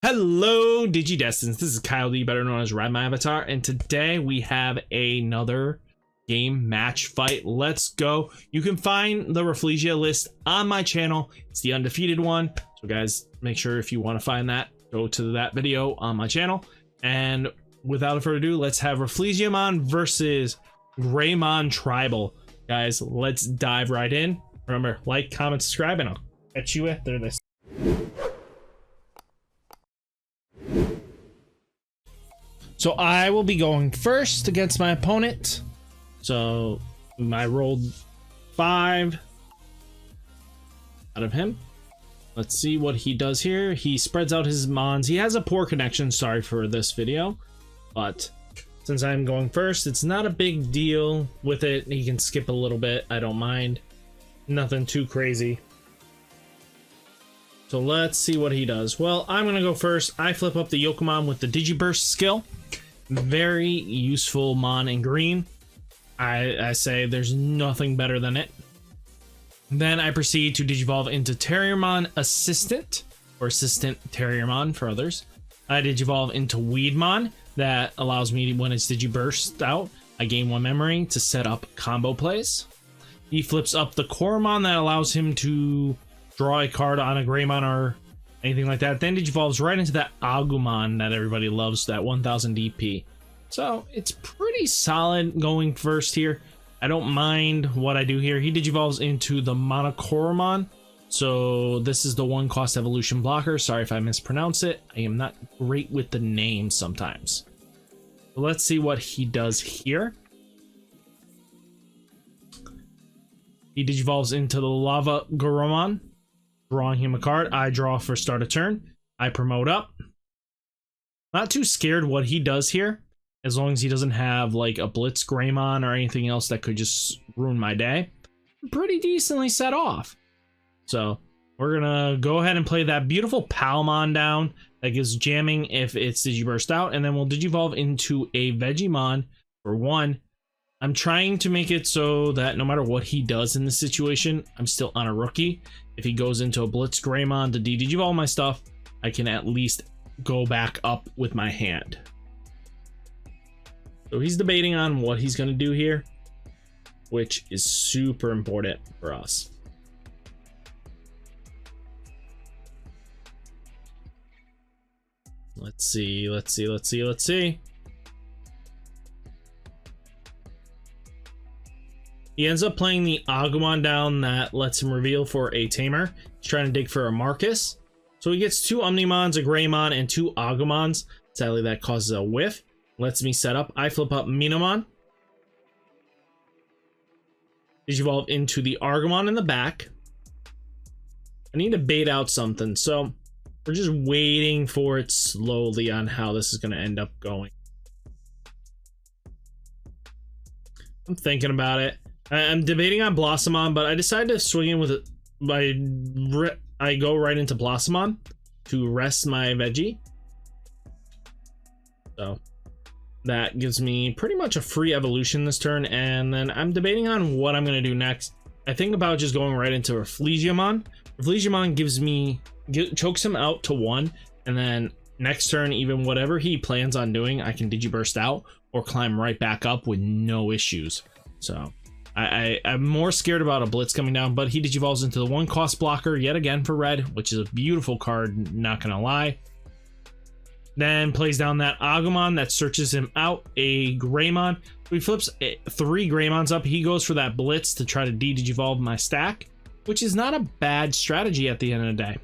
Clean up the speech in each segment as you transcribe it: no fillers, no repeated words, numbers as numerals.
Hello, Digidestins. This is Kyle D, better known as Ridemyavatar, and today we have another game match fight. Let's go. You can find the Rafflesia list on my channel. It's the undefeated one. So guys, make sure if you want to find that, go to that video on my channel. And without further ado, let's have Rafflesimon versus Greymon Tribal. Guys, let's dive right in. Remember, like, comment, subscribe, and I'll catch you after this. So I will be going first against my opponent. So I rolled 5 out of him. Let's see what he does here. He spreads out his mons. He has a poor connection, sorry for this video. But since I'm going first, it's not a big deal with it. He can skip a little bit, I don't mind. Nothing too crazy. So let's see what he does. Well, I'm gonna go first. I flip up the Yokomon with the Digiburst skill. Very useful mon in green. I say there's nothing better than it. Then I proceed to Digivolve into Terriermon Assistant, or Assistant Terriermon for others. I Digivolve into Weedmon. That allows me, when it's Digiburst out, I gain 1 memory to set up combo plays. He flips up the Coromon. That allows him to draw a card on a Greymon or anything like that. Then Digivolves right into that Agumon that everybody loves, that 1000 DP. So it's pretty solid going first here. I don't mind what I do here. He Digivolves into the Monocoromon. So this is the 1-cost evolution blocker. Sorry if I mispronounce it. I am not great with the names sometimes. But let's see what he does here. He Digivolves into the Lava Goromon. Drawing him a card. I draw for start of turn. I promote up. Not too scared what he does here, as long as he doesn't have like a Blitz Greymon or anything else that could just ruin my day. I'm pretty decently set off. So we're gonna go ahead and play that beautiful Palmon down. That gives jamming if it's Digiburst out, and then we'll Digivolve into a Vegemon for 1. I'm trying to make it so that no matter what he does in this situation, I'm still on a rookie. If he goes into a Blitz Greymon to Digivolve my stuff, I can at least go back up with my hand. So he's debating on what he's going to do here, which is super important for us. Let's see. He ends up playing the Agumon down that lets him reveal for a Tamer. He's trying to dig for a Marcus. So he gets 2 Omnimons, a Greymon, and 2 Agumons. Sadly, that causes a whiff. Lets me set up. I flip up Minamon. Digivolve into the Argomon in the back. I need to bait out something, so we're just waiting for it slowly on how this is going to end up going. I'm thinking about it. I'm debating on Blossomon, but I decided to swing in with it. I go right into Blossomon to rest my Veggie. So that gives me pretty much a free evolution this turn, and then I'm debating on what I'm going to do next. I think about just going right into Rafflesimon. Rafflesimon chokes him out to 1, and then next turn, even whatever he plans on doing, I can Digiburst out or climb right back up with no issues. So I'm more scared about a Blitz coming down, but he Digivolves into the 1-cost blocker yet again for red, which is a beautiful card, not gonna lie. Then plays down that Agumon that searches him out, a Greymon. He flips 3 Greymons up. He goes for that Blitz to try to Digivolve my stack, which is not a bad strategy at the end of the day.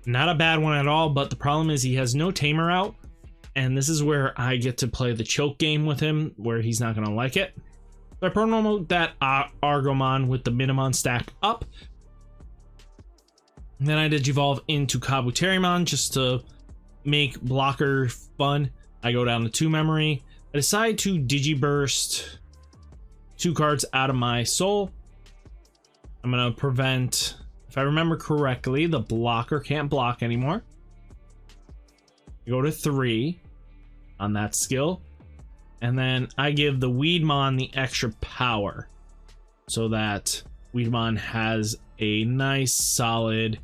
Not a bad one at all, but the problem is he has no Tamer out, and this is where I get to play the choke game with him, where he's not gonna like it. So I promote that Argomon with the Minamon stack up. And then I Digivolve into Kabuterimon just to make blocker fun. I go down to 2 memory. I decide to Digiburst 2 cards out of my soul. I'm going to prevent, if I remember correctly, the blocker can't block anymore. I go to 3 on that skill. And then I give the Weedmon the extra power so that Weedmon has a nice solid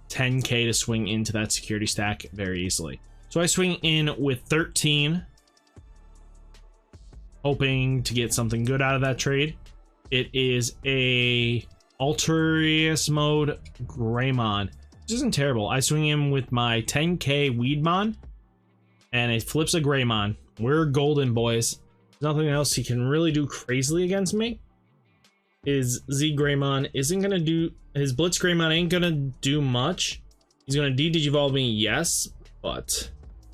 10k to swing into that security stack very easily. So I swing in with 13, hoping to get something good out of that trade. It is a Ulterius mode Greymon, which isn't terrible. I swing in with my 10k Weedmon, and it flips a Greymon. We're golden, boys. There's nothing else he can really do crazily against me. His Z Greymon isn't gonna do, his Blitz Greymon ain't gonna do much. He's gonna Digivolve me, yes, but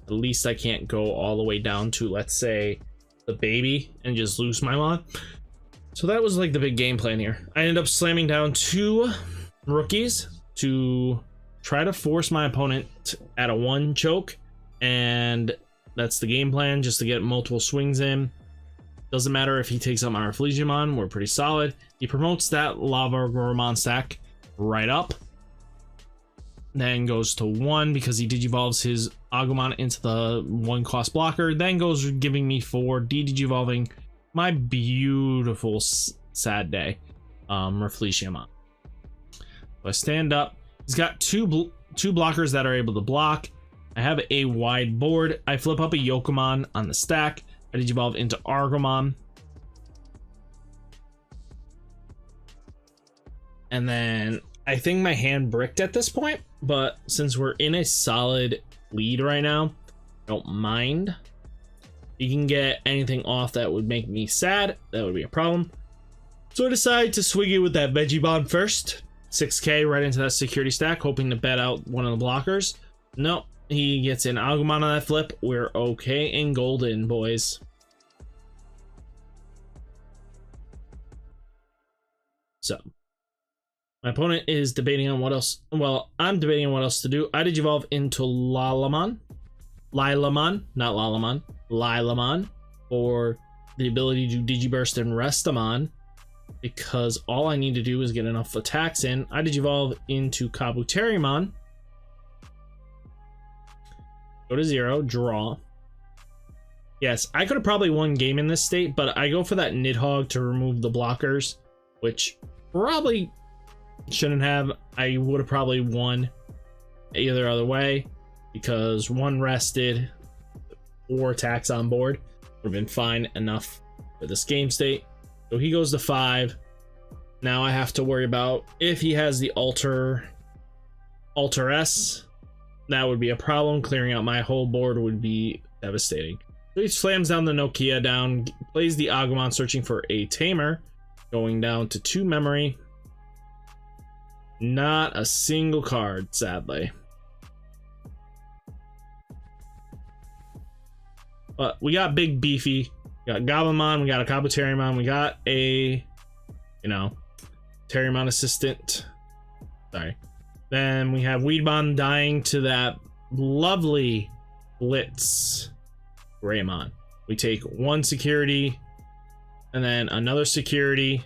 at least I can't go all the way down to, let's say, the baby and just lose my mon. So that was like the big game plan here. I ended up slamming down 2 rookies to try to force my opponent at a 1 choke, and that's the game plan, just to get multiple swings in. Doesn't matter if he takes out my Rafflesimon, we're pretty solid. He promotes that Lava Greymon stack right up, then goes to 1 because he digivolves his Agumon into the 1 cost blocker, then goes giving me 4, digivolving my beautiful sad day Rafflesimon. So I stand up. He's got two blockers that are able to block. I have a wide board. I flip up a Yokomon on the stack. I digivolve into Agumon, and then I think my hand bricked at this point, but since we're in a solid lead right now, I don't mind. You can get anything off that would make me sad, that would be a problem. So I decide to swing it with that Vegiemon first. 6k right into that security stack, hoping to bet out one of the blockers. Nope, he gets an Agumon on that flip. We're okay in golden, boys. So my opponent is debating on what else. Well, I'm debating on what else to do. I digivolve into Lilamon, not Lalamon, Lilamon, for the ability to Digiburst and Restamon, because all I need to do is get enough attacks in. I digivolve into Kabuterimon, go to 0, draw. Yes, I could have probably won game in this state, but I go for that Nidhogg to remove the blockers, which probably shouldn't have. I would have probably won either other way, because 1 rested, 4 attacks on board would have been fine enough for this game state. So he goes to 5. Now I have to worry about if he has the Alter S. That would be a problem. Clearing out my whole board would be devastating. So he slams down the Nokia down, plays the Agumon searching for a Tamer, going down to 2 memory. Not a single card, sadly. But we got big beefy. We got Goblinmon, we got a Kabuterimon, we got a, Terriermon assistant. Sorry. Then we have Weedmon dying to that lovely Blitz Greymon. We take 1 security and then another security.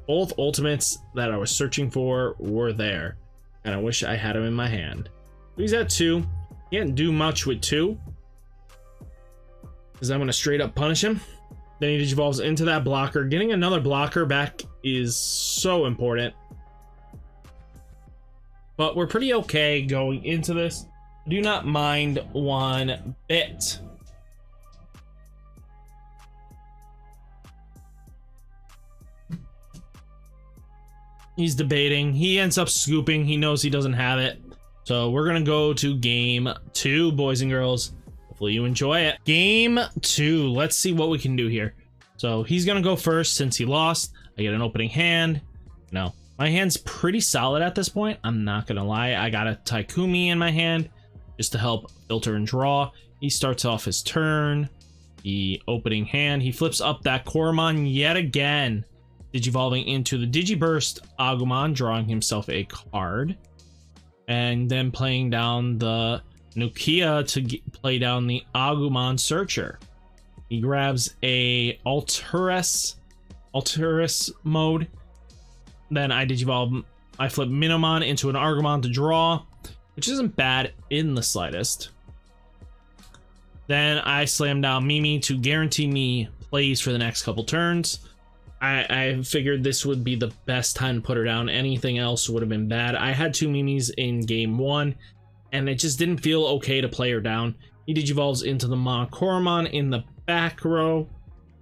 Both ultimates that I was searching for were there, and I wish I had him in my hand. He's at 2. Can't do much with 2, because I'm going to straight up punish him. Then he digivolves into that blocker. Getting another blocker back is so important. But we're pretty okay going into this. Do not mind 1 bit. He's debating. He ends up scooping. He knows he doesn't have it. So we're going to go to game 2, boys and girls. Hopefully you enjoy it. Game 2. Let's see what we can do here. So he's going to go first since he lost. I get an opening hand. No, my hand's pretty solid at this point. I'm not going to lie. I got a Taikumi in my hand just to help filter and draw. He starts off his turn. The opening hand. He flips up that Koromon yet again. Digivolving into the Digiburst Agumon, drawing himself a card. And then playing down the Nokia to play down the Agumon Searcher. He grabs a Alterus mode. Then I digivolve, I flip Minimon into an Agumon to draw, which isn't bad in the slightest. Then I slam down Mimi to guarantee me plays for the next couple turns. I figured this would be the best time to put her down. Anything else would have been bad. I had 2 Mimis in game 1, and it just didn't feel okay to play her down. He digivolves into the Monocoromon in the back row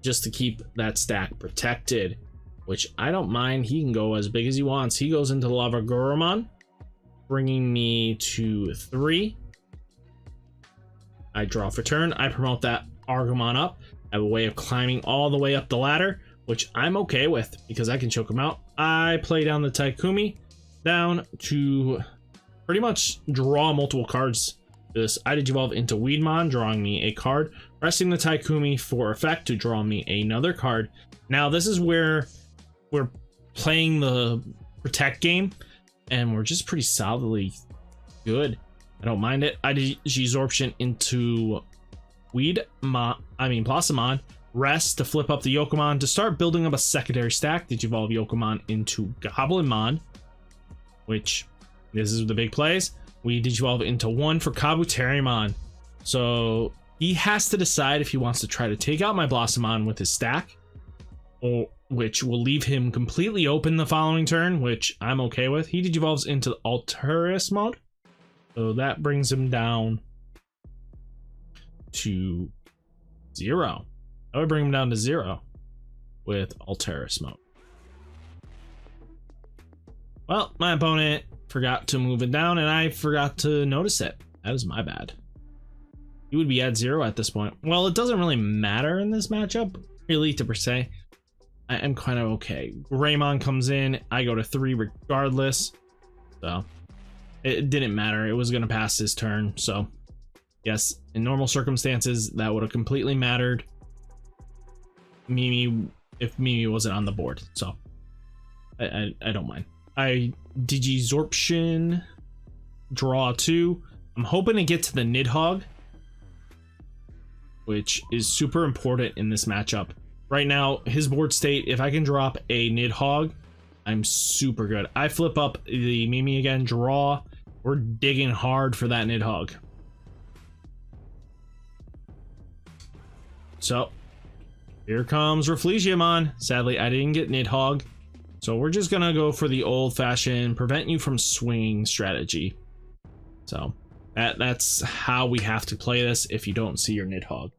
just to keep that stack protected, which I don't mind. He can go as big as he wants. He goes into the Lavagoromon, bringing me to 3. I draw for turn. I promote that Argomon up. I have a way of climbing all the way up the ladder, which I'm okay with because I can choke him out. I play down the Taikumi down to pretty much draw multiple cards. This I digivolve into Weedmon, drawing me a card, resting the Taikumi for effect to draw me another card. Now this is where we're playing the protect game, and we're just pretty solidly good. I don't mind it. I Digisorption into Rafflesimon, rest to flip up the Yokomon to start building up a secondary stack. Digivolve Yokomon into Goblinmon, which this is the big plays. We digivolve into 1 for Kabuterimon. So he has to decide if he wants to try to take out my Blossomon with his stack, or which will leave him completely open the following turn, which I'm okay with. He digivolves into Alteris mode, so that brings him down to 0. I would bring him down to 0 with Alteris mode. Well, my opponent forgot to move it down, and I forgot to notice it. That is my bad. He would be at 0 at this point. Well, it doesn't really matter in this matchup, really, to per se. I am kind of okay. Greymon comes in. I go to 3 regardless. So, it didn't matter. It was going to pass his turn. So, yes, in normal circumstances, that would have completely mattered. If Mimi wasn't on the board. So, I don't mind. I Digisorption, draw 2. I'm hoping to get to the Nidhogg, which is super important in this matchup. Right now, his board state, if I can drop a Nidhogg, I'm super good. I flip up the Mimi again, draw. We're digging hard for that Nidhogg. So, here comes Rafflesimon. Sadly, I didn't get Nidhogg. So we're just gonna go for the old-fashioned prevent you from swinging strategy. So that's how we have to play this if you don't see your Nidhogg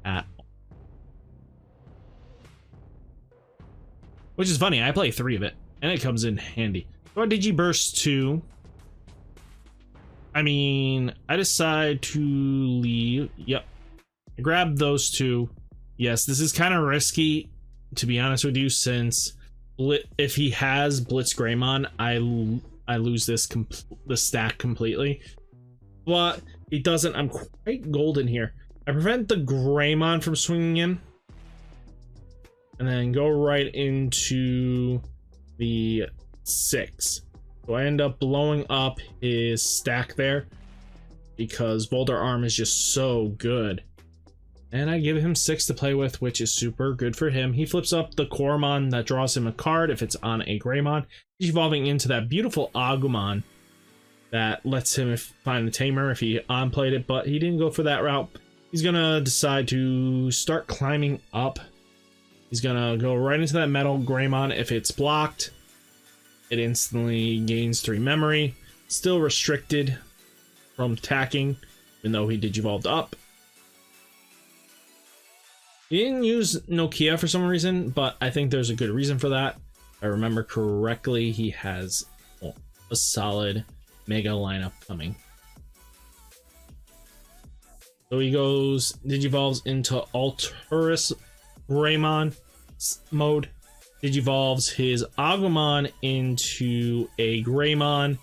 at all. Which is funny, I play 3 of it, and it comes in handy. So I Digiburst 2. I decide to leave. Yep. I grab those 2. Yes, this is kind of risky, to be honest with you, since if he has Blitz Greymon, I lose this the stack completely. But he doesn't. I'm quite golden here. I prevent the Greymon from swinging in, and then go right into the 6. So I end up blowing up his stack there because Boulder Arm is just so good. And I give him 6 to play with, which is super good for him. He flips up the Coromon that draws him a card if it's on a Greymon. He's evolving into that beautiful Agumon that lets him find the Tamer if he on-played it, but he didn't go for that route. He's gonna decide to start climbing up. He's gonna go right into that Metal Greymon. If it's blocked, it instantly gains 3 memory. Still restricted from attacking, even though he digivolved up. He didn't use Nokia for some reason, but I think there's a good reason for that. If I remember correctly, he has a solid Mega lineup coming. So he goes, Digivolves into Alteris Greymon mode. Digivolves his Agumon into a Greymon.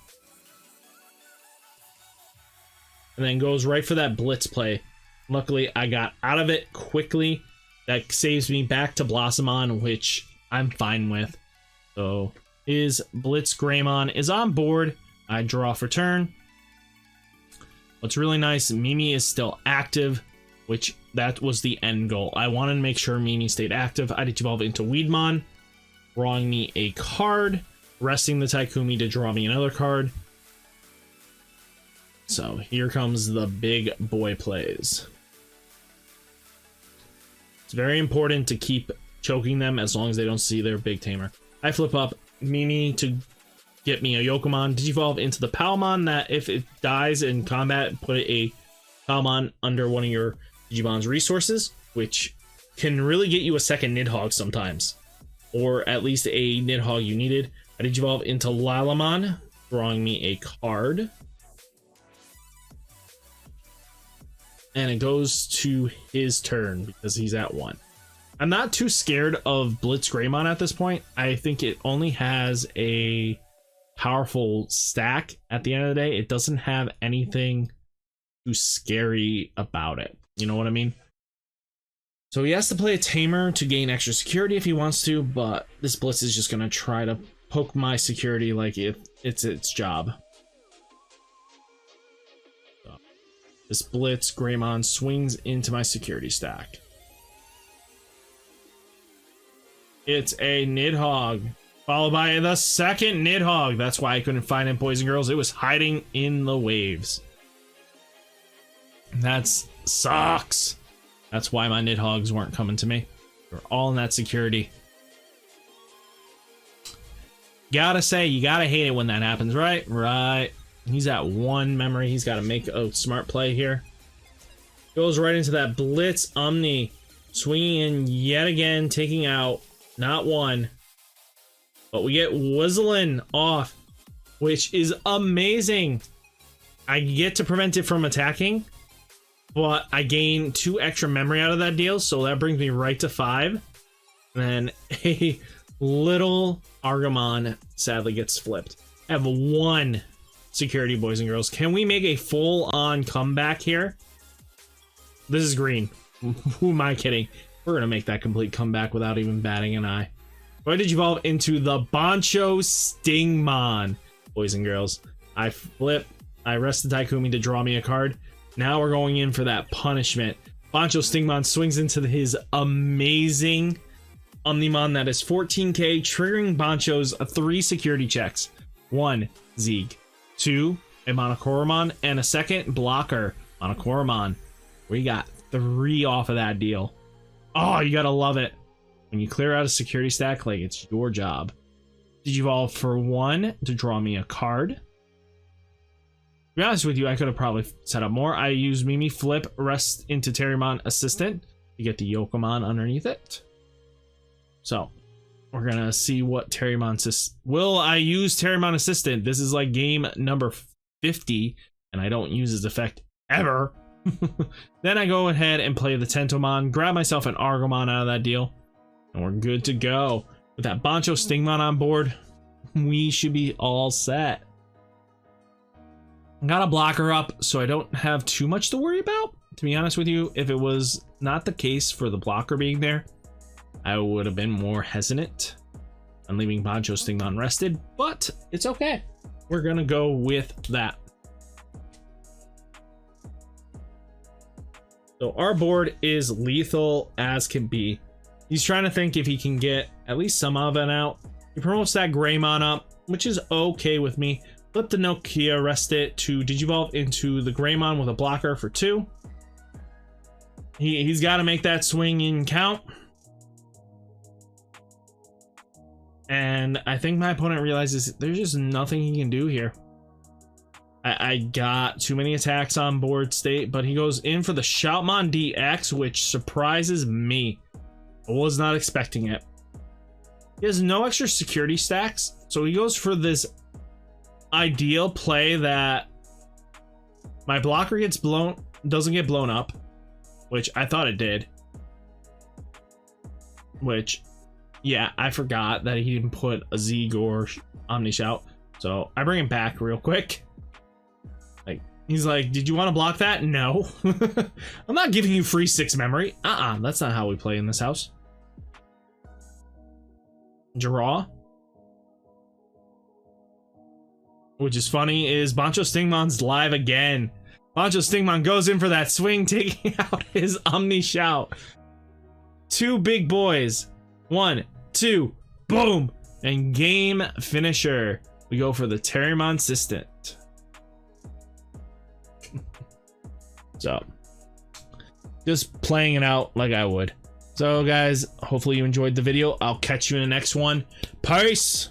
And then goes right for that Blitz play. Luckily, I got out of it quickly. That saves me back to Blossomon, which I'm fine with. So his Blitz Greymon is on board. I draw for turn. What's really nice, Mimi is still active, which that was the end goal. I wanted to make sure Mimi stayed active. I digivolve into Weedmon, drawing me a card, resting the Taikumi to draw me another card. So here comes the big boy plays. It's very important to keep choking them as long as they don't see their big tamer. I flip up Mimi to get me a Yokomon, Digivolve into the Palmon that if it dies in combat, put a Palmon under one of your Digimon's resources, which can really get you a second Nidhogg sometimes, or at least a Nidhogg you needed. I Digivolve into Lilamon, drawing me a card. And it goes to his turn because he's at 1. I'm not too scared of Blitz Greymon at this point. I think it only has a powerful stack at the end of the day. It doesn't have anything too scary about it. You know what I mean? So he has to play a Tamer to gain extra security if he wants to, but this Blitz is just going to try to poke my security like if it's its job. So this Blitz Greymon swings into my security stack. It's a Nidhogg, followed by the second Nidhogg. That's why I couldn't find it, boys and girls. It was hiding in the waves. That sucks. That's why my Nidhoggs weren't coming to me. They're all in that security. Gotta say, you gotta hate it when that happens, right? Right. He's at 1 memory. He's got to make a smart play here. Goes right into that Blitz Omni, swinging in yet again, taking out not 1, but we get Whistling off, which is amazing. I get to prevent it from attacking, but I gain 2 extra memory out of that deal, so that brings me right to 5. And then a little Argamon sadly gets flipped. I have 1 security, boys and girls. Can we make a full-on comeback here? This is green. Who am I kidding? We're gonna make that complete comeback without even batting an eye. Why did you evolve into the Bancho Stingmon, boys and girls? I flip. I rest the Taikumi to draw me a card. Now we're going in for that punishment. Bancho Stingmon swings into his amazing Omnimon that is 14k, triggering Bancho's 3 security checks. 1, Zeeg. 2, a Monocoromon, and a second blocker, Monocoromon. We got 3 off of that deal. Oh, you gotta love it. When you clear out a security stack, like it's your job. Digivolve for 1 to draw me a card. To be honest with you, I could have probably set up more. I use Mimi Flip, rest into Terriermon Assistant to get the Yokomon underneath it. So, we're gonna see what Terriermon will I use Terriermon Assistant? This is like game number 50, and I don't use his effect ever. Then I go ahead and play the Tentomon, grab myself an Argomon out of that deal, and we're good to go. With that Bancho Stingmon on board, we should be all set. I got a blocker up, so I don't have too much to worry about. To be honest with you, if it was not the case for the blocker being there, I would have been more hesitant on leaving Bancho Stingmon rested, but it's okay. We're gonna go with that. So our board is lethal as can be. He's trying to think if he can get at least some of it out. He promotes that Greymon up, which is okay with me. Flip the Nokia, rest it to Digivolve into the Greymon with a blocker for 2. He's got to make that swing in count. And I think my opponent realizes there's just nothing he can do here. I got too many attacks on board state, but he goes in for the Shoutmon DX, which surprises me. I was not expecting it. He has no extra security stacks, so he goes for this ideal play that my blocker doesn't get blown up, which I thought it did. Which, yeah, I forgot that he didn't put a Zeeg or Omni Shout, so I bring him back real quick. He's like, did you want to block that? No. I'm not giving you free 6 memory. That's not how we play in this house. Draw. Which is funny is Bancho Stingmon's live again. Bancho Stingmon goes in for that swing, taking out his Omni Shout. 2 big boys. 1, 2, boom. And game finisher. We go for the Terriermon Assistant. So, just playing it out like I would. So guys, hopefully you enjoyed the video. I'll catch you in the next one. Peace.